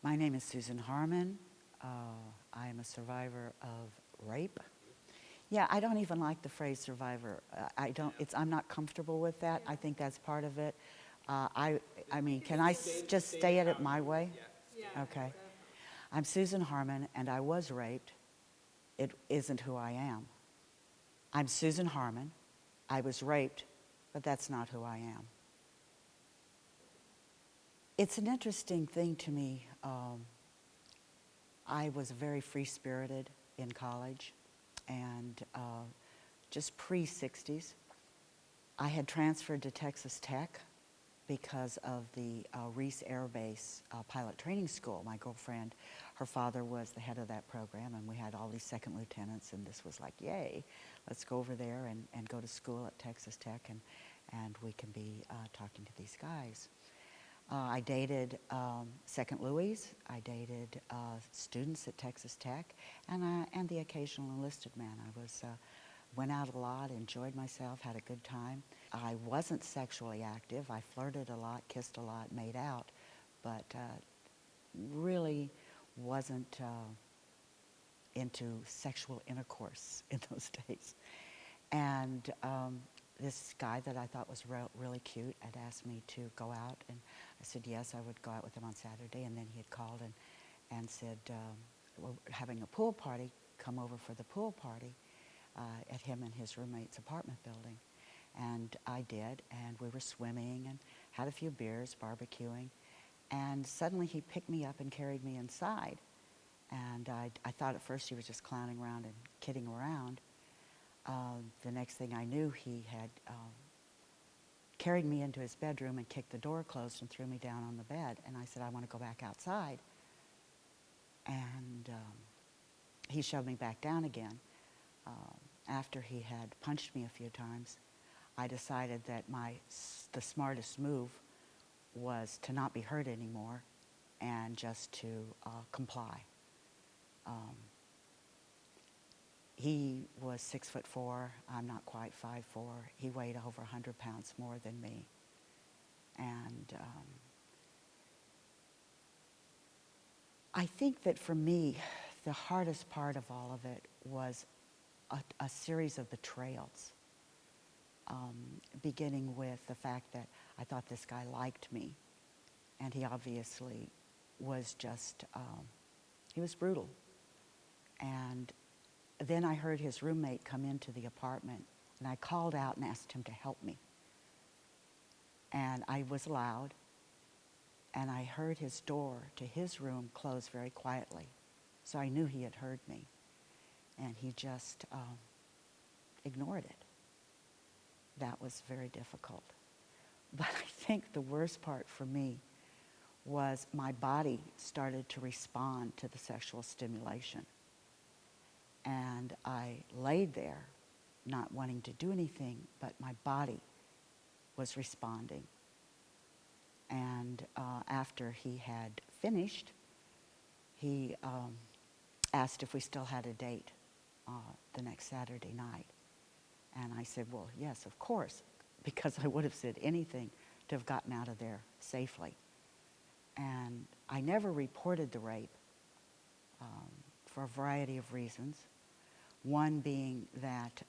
My name is Susan Harmon. I am a survivor of rape. Yeah, I don't even like the phrase survivor. I'm not comfortable with that. I think that's part of it. I mean, can I just say it my way? Okay. I'm Susan Harmon, and I was raped. It isn't who I am. I'm Susan Harmon. I was raped, but that's not who I am. It's an interesting thing to me. I was very free-spirited in college, and just pre-60s. I had transferred to Texas Tech because of the Reese Air Base pilot training school. My girlfriend, her father was the head of that program, and we had all these second lieutenants, and this was like, yay, let's go over there and go to school at Texas Tech, and we can be talking to these guys. I dated Second Louis. I dated students at Texas Tech, and the occasional enlisted man. I went out a lot, enjoyed myself, had a good time. I wasn't sexually active. I flirted a lot, kissed a lot, made out, but really wasn't into sexual intercourse in those days. And this guy that I thought was really cute had asked me to go out, and I said yes, I would go out with him on Saturday. And then he had called and said, we're having a pool party, come over for the pool party at him and his roommate's apartment building. And I did, and we were swimming and had a few beers, barbecuing, and suddenly he picked me up and carried me inside. And I thought at first he was just clowning around and kidding around. The next thing I knew, he had carried me into his bedroom and kicked the door closed and threw me down on the bed. And I said, I want to go back outside. And he shoved me back down again. After he had punched me a few times, I decided that the smartest move was to not be hurt anymore and just to comply. He was 6'4". I'm not quite 5'4". He weighed over 100 pounds more than me. And I think that for me, the hardest part of all of it was a series of betrayals, beginning with the fact that I thought this guy liked me, and he obviously was just, he was brutal. And then I heard his roommate come into the apartment, and I called out and asked him to help me. And I was loud, and I heard his door to his room close very quietly. So I knew he had heard me, and he just ignored it. That was very difficult. But I think the worst part for me was my body started to respond to the sexual stimulation. And I laid there, not wanting to do anything, but my body was responding. And after he had finished, he asked if we still had a date the next Saturday night. And I said, well, yes, of course, because I would have said anything to have gotten out of there safely. And I never reported the rape for a variety of reasons. One being that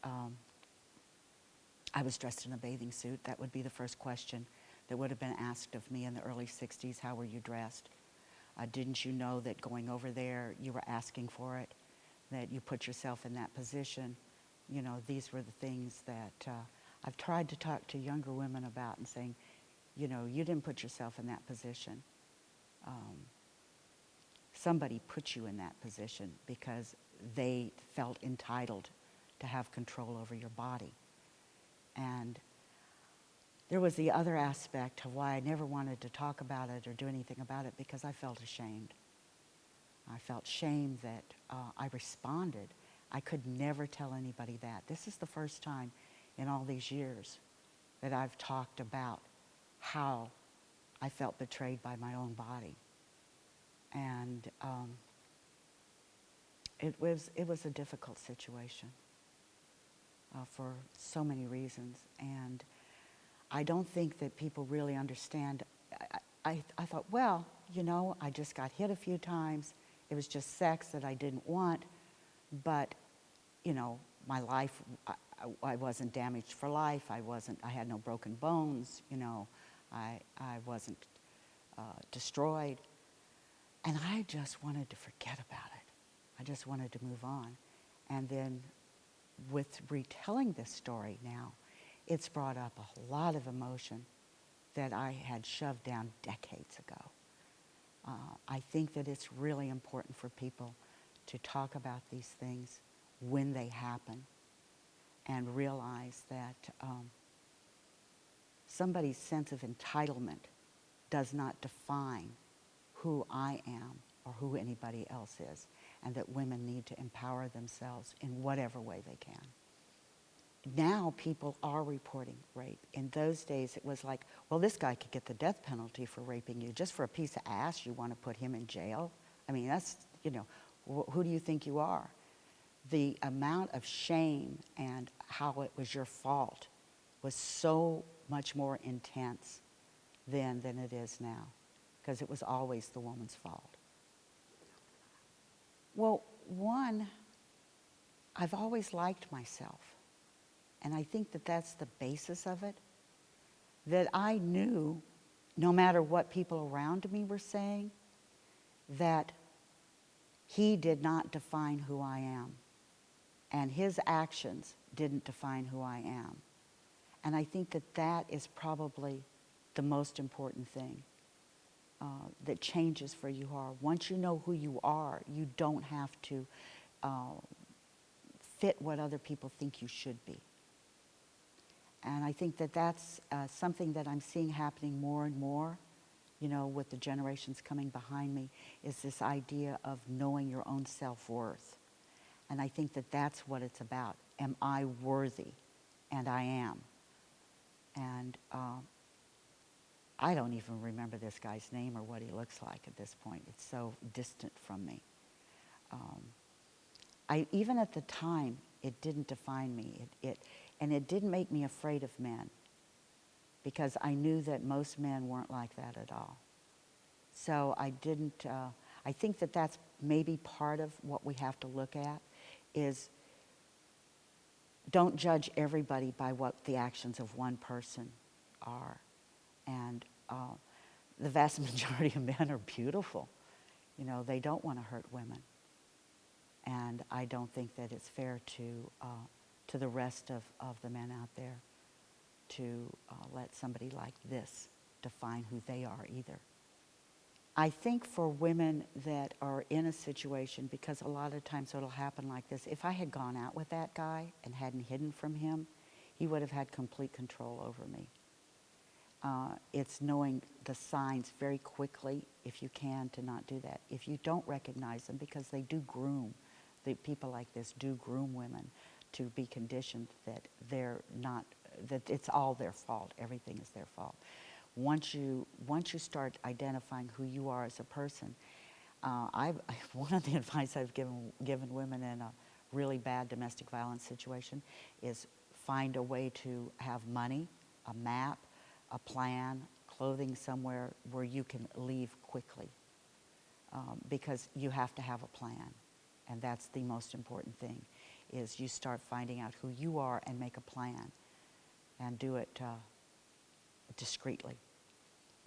I was dressed in a bathing suit. That would be the first question that would have been asked of me in the early 60s. How were you dressed? Didn't you know that going over there, you were asking for it, that you put yourself in that position? You know, these were the things that I've tried to talk to younger women about and saying, you know, you didn't put yourself in that position. Somebody put you in that position because they felt entitled to have control over your body. And there was the other aspect of why I never wanted to talk about it or do anything about it, because I felt ashamed. I felt shame that I responded. I could never tell anybody that. This is the first time in all these years that I've talked about how I felt betrayed by my own body. And it was a difficult situation for so many reasons. And I don't think that people really understand. I thought, well, you know, I just got hit a few times. It was just sex that I didn't want, but, you know, my life, I wasn't damaged for life. I had no broken bones, you know. I wasn't destroyed. And I just wanted to forget about it. I just wanted to move on. And then with retelling this story now, it's brought up a lot of emotion that I had shoved down decades ago. I think that it's really important for people to talk about these things when they happen and realize that somebody's sense of entitlement does not define who I am or who anybody else is, and that women need to empower themselves in whatever way they can. Now people are reporting rape. In those days, it was like, well, this guy could get the death penalty for raping you. Just for a piece of ass, you want to put him in jail? I mean, that's, you know, who do you think you are? The amount of shame and how it was your fault was so much more intense then than it is now, because it was always the woman's fault. Well, one, I've always liked myself. And I think that that's the basis of it, that I knew, no matter what people around me were saying, that he did not define who I am. And his actions didn't define who I am. And I think that that is probably the most important thing that changes for you are. Once you know who you are, you don't have to fit what other people think you should be. And I think that that's something that I'm seeing happening more and more, you know, with the generations coming behind me, is this idea of knowing your own self-worth. And I think that that's what it's about. Am I worthy? And I am. And I don't even remember this guy's name or what he looks like at this point. It's so distant from me. Even at the time, it didn't define me. And it didn't make me afraid of men, because I knew that most men weren't like that at all. So I didn't, I think that that's maybe part of what we have to look at, is don't judge everybody by what the actions of one person are. And the vast majority of men are beautiful. You know, they don't want to hurt women. And I don't think that it's fair to the rest of the men out there to let somebody like this define who they are either. I think for women that are in a situation, because a lot of times it'll happen like this, if I had gone out with that guy and hadn't hidden from him, he would have had complete control over me. It's knowing the signs very quickly, if you can, to not do that. If you don't recognize them, because they do groom, people like this do groom women to be conditioned that they're not, that it's all their fault, everything is their fault. Once you start identifying who you are as a person, one of the advice I've given women in a really bad domestic violence situation is find a way to have money, a map, a plan, clothing somewhere where you can leave quickly, because you have to have a plan. And that's the most important thing, is you start finding out who you are and make a plan and do it discreetly.